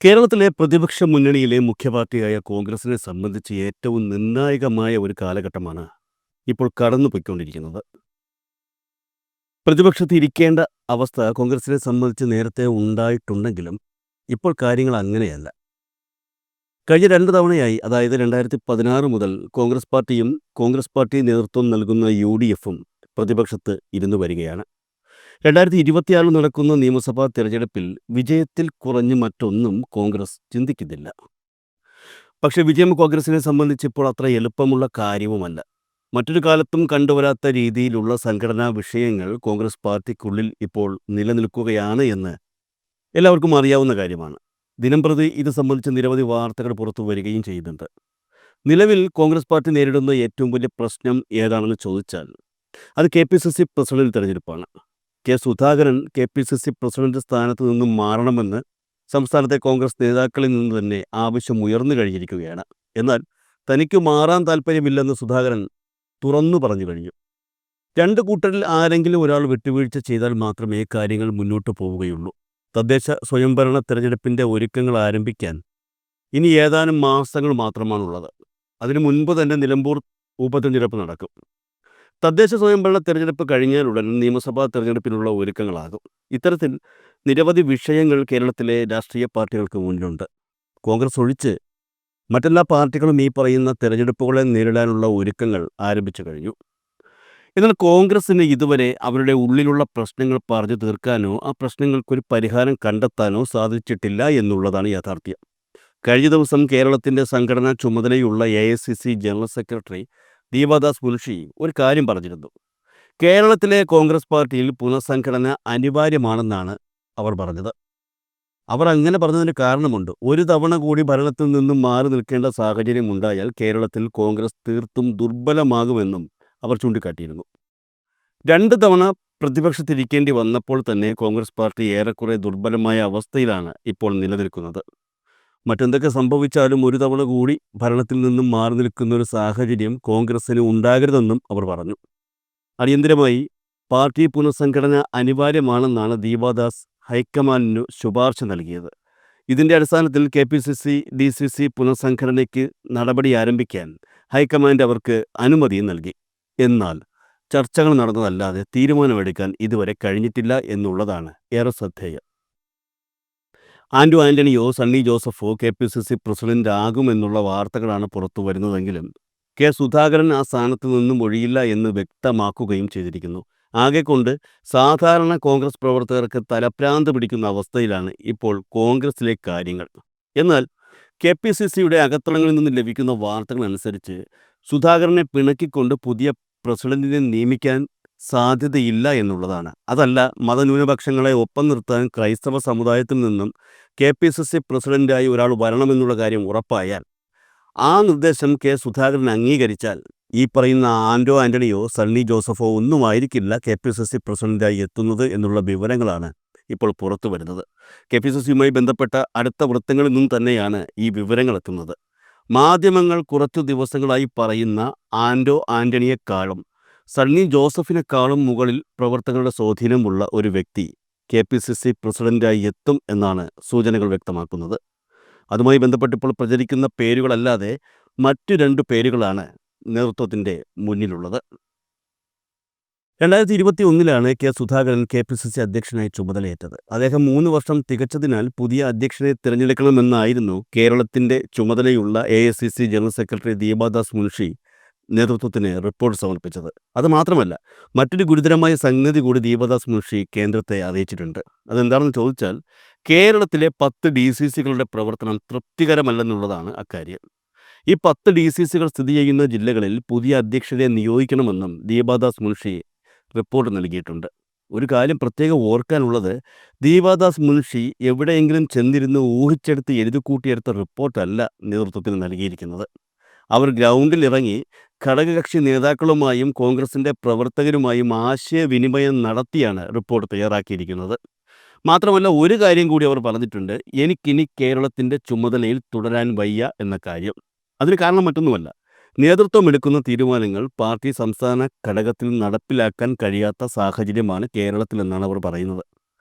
കേരളത്തിലെ പ്രതിപക്ഷ മുന്നണിയിലെ മുഖ്യ പാർട്ടിയായ കോൺഗ്രസിനെ സംബന്ധിച്ച് ഏറ്റവും നിർണായകമായ ഒരു കാലഘട്ടമാണ് ഇപ്പോൾ കടന്നുപോയിക്കൊണ്ടിരിക്കുന്നത്. പ്രതിപക്ഷത്ത് ഇരിക്കേണ്ട അവസ്ഥ കോൺഗ്രസിനെ സംബന്ധിച്ച് നേരത്തെ ഉണ്ടായിട്ടുണ്ടെങ്കിലും ഇപ്പോൾ കാര്യങ്ങൾ അങ്ങനെയല്ല. കഴിഞ്ഞ 2 തവണയായി, അതായത് 2016 മുതൽ കോൺഗ്രസ് പാർട്ടി നേതൃത്വം നൽകുന്ന UDFും പ്രതിപക്ഷത്ത് ഇരുന്നു വരികയാണ്. 2026 നടക്കുന്ന നിയമസഭാ തെരഞ്ഞെടുപ്പിൽ വിജയത്തിൽ കുറഞ്ഞ് മറ്റൊന്നും കോൺഗ്രസ് ചിന്തിക്കുന്നില്ല. പക്ഷേ വിജയം കോൺഗ്രസിനെ സംബന്ധിച്ച് ഇപ്പോൾ അത്ര എളുപ്പമുള്ള കാര്യവുമല്ല. മറ്റൊരു കാലത്തും കണ്ടുവരാത്ത രീതിയിലുള്ള സംഘടനാ വിഷയങ്ങൾ കോൺഗ്രസ് പാർട്ടിക്കുള്ളിൽ ഇപ്പോൾ നിലനിൽക്കുകയാണ് എന്ന് എല്ലാവർക്കും അറിയാവുന്ന കാര്യമാണ്. ദിനംപ്രതി ഇത് സംബന്ധിച്ച് നിരവധി വാർത്തകൾ പുറത്തു വരികയും ചെയ്യുന്നുണ്ട്. നിലവിൽ കോൺഗ്രസ് പാർട്ടി നേരിടുന്ന ഏറ്റവും വലിയ പ്രശ്നം ഏതാണെന്ന് ചോദിച്ചാൽ അത് KPCC പ്രസിഡന്റ് തെരഞ്ഞെടുപ്പാണ്. സുധാകരൻ KPCC പ്രസിഡന്റ് സ്ഥാനത്ത് നിന്നും മാറണമെന്ന് സംസ്ഥാനത്തെ കോൺഗ്രസ് നേതാക്കളിൽ നിന്ന് തന്നെ ആവശ്യം ഉയർന്നു കഴിഞ്ഞിരിക്കുകയാണ്. എന്നാൽ തനിക്ക് മാറാൻ താല്പര്യമില്ലെന്ന് സുധാകരൻ തുറന്നു പറഞ്ഞു കഴിഞ്ഞു. 2 കൂട്ടരിൽ ആരെങ്കിലും ഒരാൾ വിട്ടുവീഴ്ച ചെയ്താൽ മാത്രമേ കാര്യങ്ങൾ മുന്നോട്ട് പോവുകയുള്ളൂ. തദ്ദേശ സ്വയംഭരണ തെരഞ്ഞെടുപ്പിൻ്റെ ഒരുക്കങ്ങൾ ആരംഭിക്കാൻ ഇനി ഏതാനും മാസങ്ങൾ മാത്രമാണുള്ളത്. അതിനു മുൻപ് തന്നെ നിലമ്പൂർ ഉപതെരഞ്ഞെടുപ്പ് നടക്കും. തദ്ദേശ സ്വയംഭരണ തെരഞ്ഞെടുപ്പ് കഴിഞ്ഞാലുടൻ നിയമസഭാ തെരഞ്ഞെടുപ്പിനുള്ള ഒരുക്കങ്ങളാകും. ഇത്തരത്തിൽ നിരവധി വിഷയങ്ങൾ കേരളത്തിലെ രാഷ്ട്രീയ പാർട്ടികൾക്ക് മുന്നിലുണ്ട്. കോൺഗ്രസ് ഒഴിച്ച് മറ്റെല്ലാ പാർട്ടികളും ഈ പറയുന്ന തെരഞ്ഞെടുപ്പുകളെ നേരിടാനുള്ള ഒരുക്കങ്ങൾ ആരംഭിച്ചു കഴിഞ്ഞു. എന്നാൽ കോൺഗ്രസിന് ഇതുവരെ അവരുടെ ഉള്ളിലുള്ള പ്രശ്നങ്ങൾ പറഞ്ഞു തീർക്കാനോ ആ പ്രശ്നങ്ങൾക്കൊരു പരിഹാരം കണ്ടെത്താനോ സാധിച്ചിട്ടില്ല എന്നുള്ളതാണ് യാഥാർത്ഥ്യം. കഴിഞ്ഞ ദിവസം കേരളത്തിൻ്റെ സംഘടനാ ചുമതലയുള്ള AICC general secretary Deepadas Munshi ഒരു കാര്യം പറഞ്ഞിരുന്നു. കേരളത്തിലെ കോൺഗ്രസ് പാർട്ടിയിൽ പുനഃസംഘടന അനിവാര്യമാണെന്നാണ് അവർ പറഞ്ഞത്. അവർ അങ്ങനെ പറഞ്ഞതിന് കാരണമുണ്ട്. ഒരു തവണ കൂടി ഭരണത്തിൽ നിന്നും മാറി നിൽക്കേണ്ട സാഹചര്യം ഉണ്ടായാൽ കേരളത്തിൽ കോൺഗ്രസ് തീർത്തും ദുർബലമാകുമെന്നും അവർ ചൂണ്ടിക്കാട്ടിയിരുന്നു. 2 തവണ പ്രതിപക്ഷത്തിരിക്കേണ്ടി വന്നപ്പോൾ തന്നെ കോൺഗ്രസ് പാർട്ടി ഏറെക്കുറെ ദുർബലമായ അവസ്ഥയിലാണ് ഇപ്പോൾ നിലനിൽക്കുന്നത്. മറ്റെന്തൊക്കെ സംഭവിച്ചാലും ഒരു തവണ കൂടി ഭരണത്തിൽ നിന്നും മാറി നിൽക്കുന്ന ഒരു സാഹചര്യം കോൺഗ്രസിന് ഉണ്ടാകരുതെന്നും അവർ പറഞ്ഞു. അടിയന്തരമായി പാർട്ടി പുനഃസംഘടന അനിവാര്യമാണെന്നാണ് ദീപദാസ് ഹൈക്കമാൻഡിനു ശുപാർശ നൽകിയത്. ഇതിൻ്റെ അടിസ്ഥാനത്തിൽ KPCC DCC പുനഃസംഘടനയ്ക്ക് നടപടി ആരംഭിക്കാൻ ഹൈക്കമാൻഡ് അവർക്ക് അനുമതി നൽകി. എന്നാൽ ചർച്ചകൾ നടന്നതല്ലാതെ തീരുമാനമെടുക്കാൻ ഇതുവരെ കഴിഞ്ഞിട്ടില്ല എന്നുള്ളതാണ് ഏറെ ശ്രദ്ധേയം. ആൻ്റണിയോ സണ്ണി ജോസഫോ KPCC പ്രസിഡന്റ് ആകുമെന്നുള്ള വാർത്തകളാണ് പുറത്തു വരുന്നതെങ്കിലും സുധാകരൻ ആ സ്ഥാനത്ത് നിന്നും ഒഴിയില്ല എന്ന് വ്യക്തമാക്കുകയും ചെയ്തിരിക്കുന്നു. ആകെക്കൊണ്ട് സാധാരണ കോൺഗ്രസ് പ്രവർത്തകർക്ക് തലഭ്രാന്ത് പിടിക്കുന്ന അവസ്ഥയിലാണ് ഇപ്പോൾ കോൺഗ്രസിലെ കാര്യങ്ങൾ. എന്നാൽ KPCCയുടെ അകത്തളങ്ങളിൽ നിന്ന് ലഭിക്കുന്ന വാർത്തകൾ അനുസരിച്ച് സുധാകരനെ പിണക്കിക്കൊണ്ട് പുതിയ പ്രസിഡന്റിനെ നിയമിക്കാൻ സാധ്യതയില്ല എന്നുള്ളതാണ്. അതല്ല, മതന്യൂനപക്ഷങ്ങളെ ഒപ്പം നിർത്താൻ ക്രൈസ്തവ സമുദായത്തിൽ നിന്നും KPCC പ്രസിഡന്റായി ഒരാൾ വരണമെന്നുള്ള കാര്യം ഉറപ്പായാൽ, ആ നിർദ്ദേശം സുധാകരൻ അംഗീകരിച്ചാൽ ഈ പറയുന്ന ആൻ്റണിയോ സണ്ണി ജോസഫോ ഒന്നുമായിരിക്കില്ല KPCC പ്രസിഡന്റായി എത്തുന്നത് എന്നുള്ള വിവരങ്ങളാണ് ഇപ്പോൾ പുറത്തു വരുന്നത്. KPCCയുമായി ബന്ധപ്പെട്ട അടുത്ത വൃത്തങ്ങളിൽ നിന്നും തന്നെയാണ് ഈ വിവരങ്ങൾ എത്തുന്നത്. മാധ്യമങ്ങൾ കുറച്ചു ദിവസങ്ങളായി പറയുന്ന ആൻ്റണിയെക്കാളും സണ്ണി ജോസഫിനെക്കാളും മുകളിൽ പ്രവർത്തകരുടെ സ്വാധീനമുള്ള ഒരു വ്യക്തി KPCC പ്രസിഡന്റായി എത്തും എന്നാണ് സൂചനകൾ വ്യക്തമാക്കുന്നത്. അതുമായി ബന്ധപ്പെട്ടിപ്പോൾ പ്രചരിക്കുന്ന പേരുകളല്ലാതെ മറ്റു 2 പേരുകളാണ് നേതൃത്വത്തിൻ്റെ മുന്നിലുള്ളത്. 2021 സുധാകരൻ KPCC അധ്യക്ഷനായി ചുമതലയേറ്റത്. അദ്ദേഹം 3 വർഷം തികച്ചതിനാൽ പുതിയ അധ്യക്ഷനെ തിരഞ്ഞെടുക്കണമെന്നായിരുന്നു കേരളത്തിൻ്റെ ചുമതലയുള്ള AICC general secretary Deepadas Munshi നേതൃത്വത്തിന് റിപ്പോർട്ട് സമർപ്പിച്ചത്. അതുമാത്രമല്ല, മറ്റൊരു ഗുരുതരമായ സംഗതി കൂടി ദീപദാസ് മുൻഷി കേന്ദ്രത്തെ അറിയിച്ചിട്ടുണ്ട്. അതെന്താണെന്ന് ചോദിച്ചാൽ കേരളത്തിലെ 10 DCCകളുടെ പ്രവർത്തനം തൃപ്തികരമല്ലെന്നുള്ളതാണ് അക്കാര്യം. ഈ 10 DCCകൾ സ്ഥിതി ചെയ്യുന്ന ജില്ലകളിൽ പുതിയ അധ്യക്ഷരെ നിയോഗിക്കണമെന്നും ദീപദാസ് മുൻഷി റിപ്പോർട്ട് നൽകിയിട്ടുണ്ട്. ഒരു കാര്യം പ്രത്യേകം ഓർക്കാനുള്ളത്, ദീപദാസ് മുൻഷി എവിടെയെങ്കിലും ചെന്നിരുന്ന് ഊഹിച്ചെടുത്ത് എഴുതിക്കൂട്ടിയെടുത്ത റിപ്പോർട്ടല്ല നേതൃത്വത്തിന് നൽകിയിരിക്കുന്നത്. അവർ ഗ്രൗണ്ടിൽ ഇറങ്ങി ഘടകകക്ഷി നേതാക്കളുമായും കോൺഗ്രസിൻ്റെ പ്രവർത്തകരുമായും ആശയവിനിമയം നടത്തിയാണ് റിപ്പോർട്ട് തയ്യാറാക്കിയിരിക്കുന്നത്. മാത്രമല്ല, ഒരു കാര്യം കൂടി അവർ പറഞ്ഞിട്ടുണ്ട്: എനിക്കിനി കേരളത്തിൻ്റെ ചുമതലയിൽ തുടരാൻ വയ്യ എന്ന കാര്യം. അതിന് കാരണം മറ്റൊന്നുമല്ല, നേതൃത്വം എടുക്കുന്ന തീരുമാനങ്ങൾ പാർട്ടി സംസ്ഥാന ഘടകത്തിൽ നടപ്പിലാക്കാൻ കഴിയാത്ത സാഹചര്യമാണ് കേരളത്തിലെന്നാണ് അവർ പറയുന്നത്.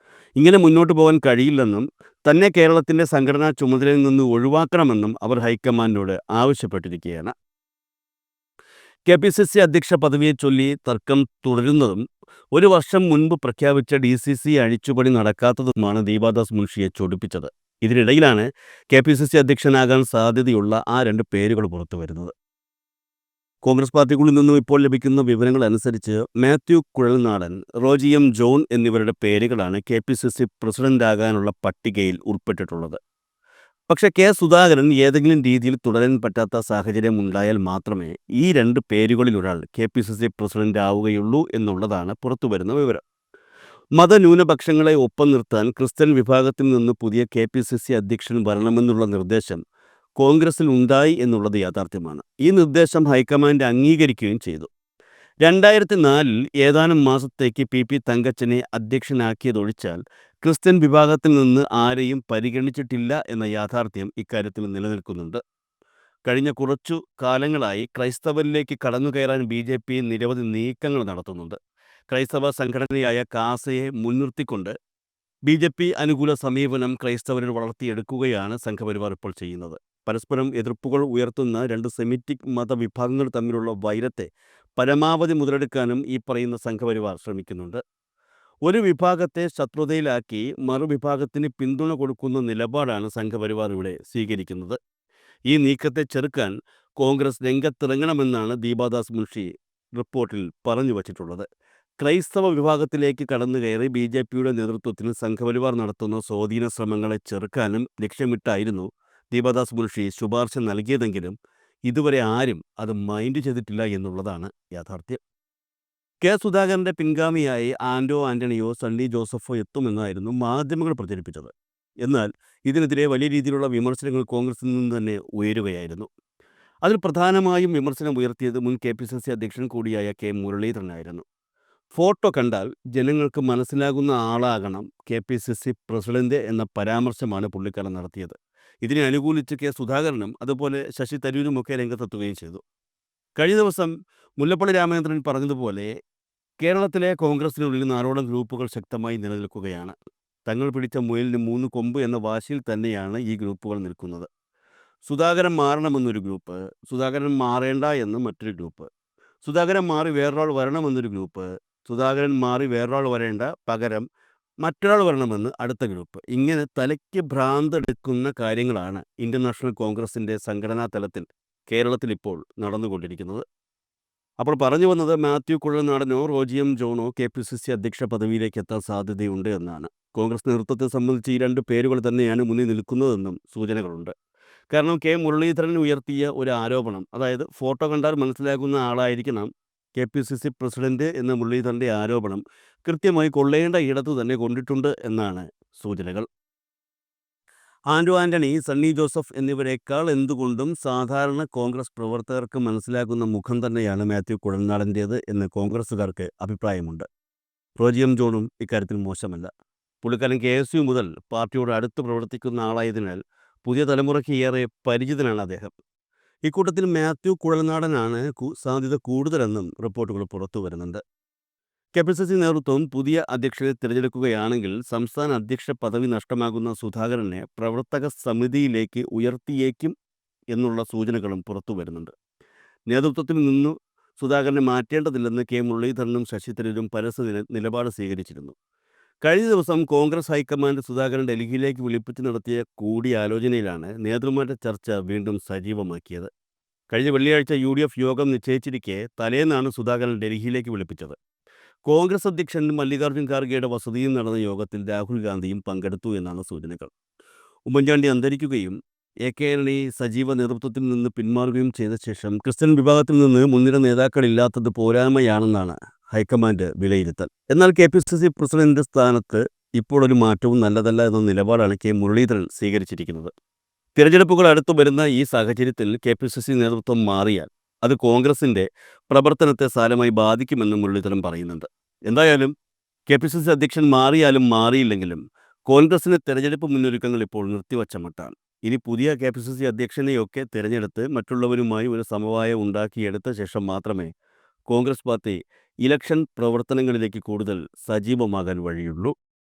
ഇങ്ങനെ മുന്നോട്ട് പോകാൻ കഴിയില്ലെന്നും തന്നെ കേരളത്തിന്റെ സംഘടനാ ചുമതലയിൽ നിന്ന് ഒഴിവാക്കണമെന്നും അവർ ഹൈക്കമാൻഡിനോട് ആവശ്യപ്പെട്ടിരിക്കുകയാണ്. കെ.പി.സി.സി അധ്യക്ഷ പദവിയെ ചൊല്ലി തർക്കം തുടരുന്നതും 1 വർഷം മുൻപ് പ്രഖ്യാപിച്ച ഡി.സി.സി അഴിച്ചുപണി നടക്കാത്തതുമാണ് ദീപാദാസ് മുൻഷിയെ ചൊടിപ്പിച്ചത്. ഇതിനിടയിലാണ് കെ.പി.സി.സി അധ്യക്ഷനാകാൻ സാധ്യതയുള്ള ആ 2 പേരുകൾ പുറത്തുവരുന്നത്. കോൺഗ്രസ് പാർട്ടിക്കുള്ളിൽ നിന്നും ഇപ്പോൾ ലഭിക്കുന്ന വിവരങ്ങൾ അനുസരിച്ച് മാത്യു കുഴൽനാടൻ, റോജി എം. ജോൺ എന്നിവരുടെ പേരുകളാണ് കെ.പി.സി.സി പ്രസിഡന്റാകാനുള്ള പട്ടികയിൽ ഉൾപ്പെട്ടിട്ടുള്ളത്. പക്ഷേ കെ. സുധാകരൻ ഏതെങ്കിലും രീതിയിൽ തുടരാൻ പറ്റാത്ത സാഹചര്യം ഉണ്ടായാൽ മാത്രമേ ഈ 2 പേരുകളിലൊരാൾ കെ.പി.സി.സി പ്രസിഡന്റ് ആവുകയുള്ളൂ എന്നുള്ളതാണ് പുറത്തുവരുന്ന വിവരം. മതന്യൂനപക്ഷങ്ങളെ ഒപ്പം നിർത്താൻ ക്രിസ്ത്യൻ വിഭാഗത്തിൽ നിന്ന് പുതിയ കെ.പി.സി.സി അധ്യക്ഷൻ വരണമെന്നുള്ള നിർദ്ദേശം കോൺഗ്രസിൽ ഉണ്ടായി എന്നുള്ളത് യാഥാർത്ഥ്യമാണ്. ഈ നിർദ്ദേശം ഹൈക്കമാൻഡ് അംഗീകരിക്കുകയും ചെയ്തു. 2004 ഏതാനും മാസത്തേക്ക് പി തങ്കച്ചനെ അധ്യക്ഷനാക്കിയതൊഴിച്ചാൽ ക്രിസ്ത്യൻ വിഭാഗത്തിൽ നിന്ന് ആരെയും പരിഗണിച്ചിട്ടില്ല എന്ന യാഥാർത്ഥ്യം ഇക്കാര്യത്തിൽ നിലനിൽക്കുന്നുണ്ട്. കഴിഞ്ഞ കുറച്ചു കാലങ്ങളായി ക്രൈസ്തവരിലേക്ക് കടന്നുകയറാൻ ബി.ജെ.പി നിരവധി നീക്കങ്ങൾ നടത്തുന്നുണ്ട്. ക്രൈസ്തവ സംഘടനയായ കാസയെ മുൻനിർത്തിക്കൊണ്ട് ബി.ജെ.പി അനുകൂല സമീപനം ക്രൈസ്തവരിൽ വളർത്തിയെടുക്കുകയാണ് സംഘപരിവാർ ഇപ്പോൾ ചെയ്യുന്നത്. പരസ്പരം എതിർപ്പുകൾ ഉയർത്തുന്ന 2 സെമിറ്റിക് മതവിഭാഗങ്ങൾ തമ്മിലുള്ള വൈരത്തെ പരമാവധി മുതലെടുക്കാനും ഈ പറയുന്ന സംഘപരിവാർ ശ്രമിക്കുന്നുണ്ട്. ഒരു വിഭാഗത്തെ ശത്രുതയിലാക്കി മറുവിഭാഗത്തിന് പിന്തുണ കൊടുക്കുന്ന നിലപാടാണ് സംഘപരിവാർ ഇവിടെ സ്വീകരിക്കുന്നത്. ഈ നീക്കത്തെ ചെറുക്കാൻ കോൺഗ്രസ് രംഗത്തിറങ്ങണമെന്നാണ് ദീപാദാസ് മുൻഷി റിപ്പോർട്ടിൽ പറഞ്ഞു വച്ചിട്ടുള്ളത്. ക്രൈസ്തവ വിഭാഗത്തിലേക്ക് കടന്നുകയറി ബി.ജെ.പിയുടെ നേതൃത്വത്തിൽ സംഘപരിവാർ നടത്തുന്ന സ്വാധീന ശ്രമങ്ങളെ ചെറുക്കാനും ലക്ഷ്യമിട്ടായിരുന്നു ദീപാദാസ് മുൻഷി ശുപാർശ നൽകിയതെങ്കിലും ഇതുവരെ ആരും അത് മൈൻഡ് ചെയ്തിട്ടില്ല എന്നുള്ളതാണ് യാഥാർത്ഥ്യം. കെ. സുധാകരന്റെ പിൻഗാമിയായി ആന്റണിയോ സണ്ണി ജോസഫോ എത്തുമെന്നായിരുന്നു മാധ്യമങ്ങൾ പ്രചരിപ്പിച്ചത്. എന്നാൽ ഇതിനെതിരെ വലിയ രീതിയിലുള്ള വിമർശനങ്ങൾ കോൺഗ്രസിൽ നിന്ന് തന്നെ ഉയരുകയായിരുന്നു. അതിൽ പ്രധാനമായും വിമർശനം ഉയർത്തിയത് മുൻ കെ.പി.സി.സി അധ്യക്ഷൻ കൂടിയായ കെ. മുരളീധരനായിരുന്നു. ഫോട്ടോ കണ്ടാൽ ജനങ്ങൾക്ക് മനസ്സിലാകുന്ന ആളാകണം കെ.പി.സി.സി പ്രസിഡന്റ് എന്ന പരാമർശമാണ് പുള്ളിക്കാരൻ നടത്തിയത്. ഇതിനെ അനുകൂലിച്ച് കെ. സുധാകരനും അതുപോലെ ശശി തരൂരുമൊക്കെ രംഗത്തെത്തുകയും ചെയ്തു. കഴിഞ്ഞ ദിവസം മുല്ലപ്പള്ളി രാമചന്ദ്രൻ പറഞ്ഞതുപോലെ കേരളത്തിലെ കോൺഗ്രസിനുള്ളിൽ നാടോടൻ ഗ്രൂപ്പുകൾ ശക്തമായി നിലനിൽക്കുകയാണ്. തങ്ങൾ പിടിച്ച മുയലിന് 3 കൊമ്പ് എന്ന വാശിയിൽ തന്നെയാണ് ഈ ഗ്രൂപ്പുകൾ നിൽക്കുന്നത്. സുധാകരൻ മാറണമെന്നൊരു ഗ്രൂപ്പ്, സുധാകരൻ മാറേണ്ട എന്ന് മറ്റൊരു ഗ്രൂപ്പ്, സുധാകരൻ മാറി വേറൊരാൾ വരണമെന്നൊരു ഗ്രൂപ്പ്, സുധാകരൻ മാറി വേറൊരാൾ വരേണ്ട, പകരം മറ്റൊരാൾ വരണമെന്ന് അടുത്ത ഗ്രൂപ്പ്. ഇങ്ങനെ തലയ്ക്ക് ഭ്രാന്തെടുക്കുന്ന കാര്യങ്ങളാണ് ഇന്ത്യൻ നാഷണൽ കോൺഗ്രസിൻ്റെ സംഘടനാ തലത്തിൽ കേരളത്തിൽ ഇപ്പോൾ നടന്നുകൊണ്ടിരിക്കുന്നത്. അപ്പോൾ പറഞ്ഞു വന്നത് മാത്യു കുഴൽനാടനോ റോജി എം. ജോണോ കെ.പി.സി.സി അധ്യക്ഷ പദവിയിലേക്ക് എത്താൻ സാധ്യതയുണ്ട് എന്നാണ്. കോൺഗ്രസ് നേതൃത്വത്തെ സംബന്ധിച്ച് ഈ 2 പേരുകൾ തന്നെയാണ് മുന്നിൽ നിൽക്കുന്നതെന്നും സൂചനകളുണ്ട്. കാരണം കെ. മുരളീധരൻ ഉയർത്തിയ ഒരു ആരോപണം, അതായത് ഫോട്ടോ കണ്ടാൽ മനസ്സിലാകുന്ന ആളായിരിക്കണം കെ.പി.സി.സി പ്രസിഡന്റ് എന്ന മുരളീധരൻ്റെ ആരോപണം കൃത്യമായി കൊള്ളേണ്ട ഇടത്ത് തന്നെ കൊണ്ടിട്ടുണ്ട് എന്നാണ് സൂചനകൾ. ആന്റണി, സണ്ണി ജോസഫ് എന്നിവരെക്കാൾ എന്തുകൊണ്ടും സാധാരണ കോൺഗ്രസ് പ്രവർത്തകർക്ക് മനസ്സിലാകുന്ന മുഖം തന്നെയാണ് മാത്യു കുഴൽനാടൻ്റേത് എന്ന് കോൺഗ്രസ്സുകാർക്ക് അഭിപ്രായമുണ്ട്. റോജി എം. ജോണും ഇക്കാര്യത്തിൽ മോശമല്ല. പുള്ളിക്കാരൻ കെ.എസ്.യു മുതൽ പാർട്ടിയോട് അടുത്ത് പ്രവർത്തിക്കുന്ന ആളായതിനാൽ പുതിയ തലമുറയ്ക്ക് ഏറെ പരിചിതനാണ് അദ്ദേഹം. ഇക്കൂട്ടത്തിൽ മാത്യു കുഴൽനാടനാണ് സാധ്യത കൂടുതലെന്നും റിപ്പോർട്ടുകൾ പുറത്തു വരുന്നുണ്ട്. കെ.പി.സി.സി നേതൃത്വം പുതിയ അധ്യക്ഷനെ തിരഞ്ഞെടുക്കുകയാണെങ്കിൽ സംസ്ഥാന അധ്യക്ഷ പദവി നഷ്ടമാകുന്ന സുധാകരനെ പ്രവർത്തക സമിതിയിലേക്ക് ഉയർത്തിയേക്കും എന്നുള്ള സൂചനകളും പുറത്തു വരുന്നുണ്ട്. നേതൃത്വത്തിൽ നിന്നു സുധാകരനെ മാറ്റേണ്ടതില്ലെന്ന് കെ. മുരളീധരനും ശശി തരൂരും പരസ്യ നിലപാട് സ്വീകരിച്ചിരുന്നു. കഴിഞ്ഞ ദിവസം കോൺഗ്രസ് ഹൈക്കമാൻഡ് സുധാകരൻ ഡൽഹിയിലേക്ക് വിളിപ്പിച്ച് നടത്തിയ കൂടിയാലോചനയിലാണ് നേതൃമാറ്റ ചർച്ച വീണ്ടും സജീവമാക്കിയത്. കഴിഞ്ഞ വെള്ളിയാഴ്ച UDF യോഗം നിശ്ചയിച്ചിരിക്കെ തലേന്നാണ് സുധാകരൻ ഡൽഹിയിലേക്ക് വിളിപ്പിച്ചത്. കോൺഗ്രസ് അധ്യക്ഷൻ മല്ലികാർജ്ജുൻ ഖാർഗെയുടെ വസതിയിൽ നടന്ന യോഗത്തിൽ രാഹുൽ ഗാന്ധിയും പങ്കെടുത്തു എന്നാണ് സൂചനകൾ. ഉമ്മൻചാണ്ടി അന്തരിക്കുകയും AK ആന്റണി സജീവ നേതൃത്വത്തിൽ നിന്ന് പിന്മാറുകയും ചെയ്ത ശേഷം ക്രിസ്ത്യൻ വിഭാഗത്തിൽ നിന്ന് മുൻനിര നേതാക്കളില്ലാത്തത് പോരായ്മയാണെന്നാണ് ഹൈക്കമാൻഡ് വിലയിരുത്തൽ. എന്നാൽ കെ.പി.സി.സി പ്രസിഡന്റ് സ്ഥാനത്ത് ഇപ്പോൾ ഒരു മാറ്റവും നല്ലതല്ല എന്ന നിലപാടാണ് കെ. മുരളീധരൻ സ്വീകരിച്ചിരിക്കുന്നത്. തിരഞ്ഞെടുപ്പുകൾ അടുത്തു വരുന്ന ഈ സാഹചര്യത്തിൽ കെ.പി.സി.സി നേതൃത്വം മാറിയാൽ അത് കോൺഗ്രസിൻ്റെ പ്രവർത്തനത്തെ സാരമായി ബാധിക്കുമെന്ന് മുരളീധരൻ പറയുന്നുണ്ട്. എന്തായാലും കെ.പി.സി.സി അധ്യക്ഷൻ മാറിയാലും മാറിയില്ലെങ്കിലും കോൺഗ്രസിൻ്റെ തെരഞ്ഞെടുപ്പ് മുന്നൊരുക്കങ്ങൾ ഇപ്പോൾ നിർത്തിവച്ച മട്ടാണ്. ഇനി പുതിയ കെ.പി.സി.സി അധ്യക്ഷനെയൊക്കെ തിരഞ്ഞെടുത്ത് മറ്റുള്ളവരുമായി ഒരു സമവായം ഉണ്ടാക്കിയെടുത്ത ശേഷം മാത്രമേ കോൺഗ്രസ് പാർട്ടി ഇലക്ഷൻ പ്രവർത്തനങ്ങളിലേക്ക് കൂടുതൽ സജീവമാകാൻ വഴിയുള്ളൂ.